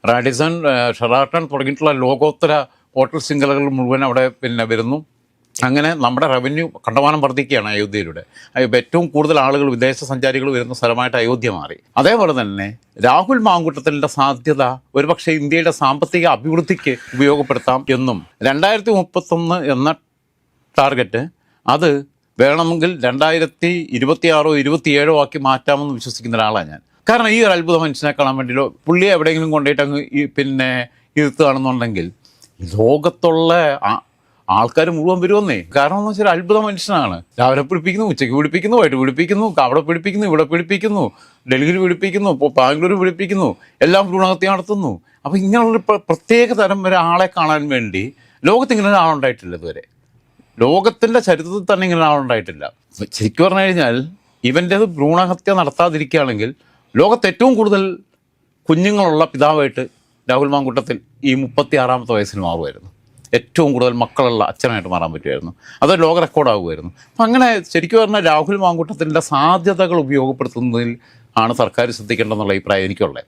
Radisson, Sheraton തുടങ്ങിയിട്ടുള്ള ലോകോത്തര hotel ശൃംഖലകൾ മുഴുവൻ അവിടെ വരുന്നു. അങ്ങനെ നമ്മുടെ റവന്യൂ കണ്ടമാനം വർദ്ധിക്കുകയാണ് അയോധ്യയിലൂടെ. ഏറ്റവും കൂടുതൽ ആളുകൾ, വിദേശ സഞ്ചാരികൾ വരുന്ന സ്ഥലമായിട്ട് അയോധ്യ മാറി. അതേപോലെ തന്നെ രാഹുൽ മാങ്കൂട്ടത്തിൻ്റെ സാധ്യത ഒരുപക്ഷെ ഇന്ത്യയുടെ സാമ്പത്തിക അഭിവൃദ്ധിക്ക് ഉപയോഗപ്പെടുത്താം എന്നും 2031 എന്ന ടാർഗറ്റ് അത് വേണമെങ്കിൽ 2026 27 ആക്കി മാറ്റാമെന്ന് വിശ്വസിക്കുന്ന ഒരാളാണ് ഞാൻ. കാരണം ഈ ഒരു അത്ഭുത മനുഷ്യനെ കാണാൻ വേണ്ടിയിട്ടോ പുള്ളിയെ എവിടെയെങ്കിലും കൊണ്ടുപോയിട്ട് അങ്ങ് ഇരുത്തുകയാണെന്നുണ്ടെങ്കിൽ ലോകത്തുള്ള ആൾക്കാർ മുഴുവൻ വരുമെന്നേ. കാരണം എന്ന് വെച്ചാൽ അത്ഭുത മനുഷ്യനാണ്. രാവിലെ പിടിപ്പിക്കുന്നു, ഉച്ചയ്ക്ക് പിടിപ്പിക്കുന്നു, വൈകിട്ട് പിടിപ്പിക്കുന്നു, അവിടെ പിടിപ്പിക്കുന്നു, ഇവിടെ പിടിപ്പിക്കുന്നു, ഡൽഹിയിൽ പിടിപ്പിക്കുന്നു, ബാംഗ്ലൂർ പിടിപ്പിക്കുന്നു, എല്ലാം ഭ്രൂണഹത്യ നടത്തുന്നു. അപ്പോൾ ഇങ്ങനെയുള്ളൊരു പ്രത്യേക തരം ഒരാളെ കാണാൻ വേണ്ടി ലോകത്ത് ഇങ്ങനെ ഒരാളുണ്ടായിട്ടില്ല ഇതുവരെ. ലോകത്തിൻ്റെ ചരിത്രത്തിൽ തന്നെ ഇങ്ങനെ ഒരാളുണ്ടായിട്ടില്ല. ശരിക്കും പറഞ്ഞു കഴിഞ്ഞാൽ ഇവൻ്റേത് ഭ്രൂണഹത്യ നടത്താതിരിക്കുകയാണെങ്കിൽ ലോകത്ത് ഏറ്റവും കൂടുതൽ കുഞ്ഞുങ്ങളുള്ള പിതാവായിട്ട് രാഹുൽ മാങ്കൂട്ടത്തിൽ ഈ 36ാമത്തെ വയസ്സിൽ മാറുമായിരുന്നു. ഏറ്റവും കൂടുതൽ മക്കളുള്ള അച്ഛനായിട്ട് മാറാൻ പറ്റുമായിരുന്നു. അത് ലോക റെക്കോർഡാകുമായിരുന്നു. അപ്പം അങ്ങനെ ശരിക്കും പറഞ്ഞാൽ രാഹുൽ മാങ്കൂട്ടത്തിൻ്റെ സാധ്യതകൾ ഉപയോഗപ്പെടുത്തുന്നതിൽ ആണ് സർക്കാർ ശ്രദ്ധിക്കേണ്ടതെന്നുള്ള അഭിപ്രായം എനിക്കുള്ളത്.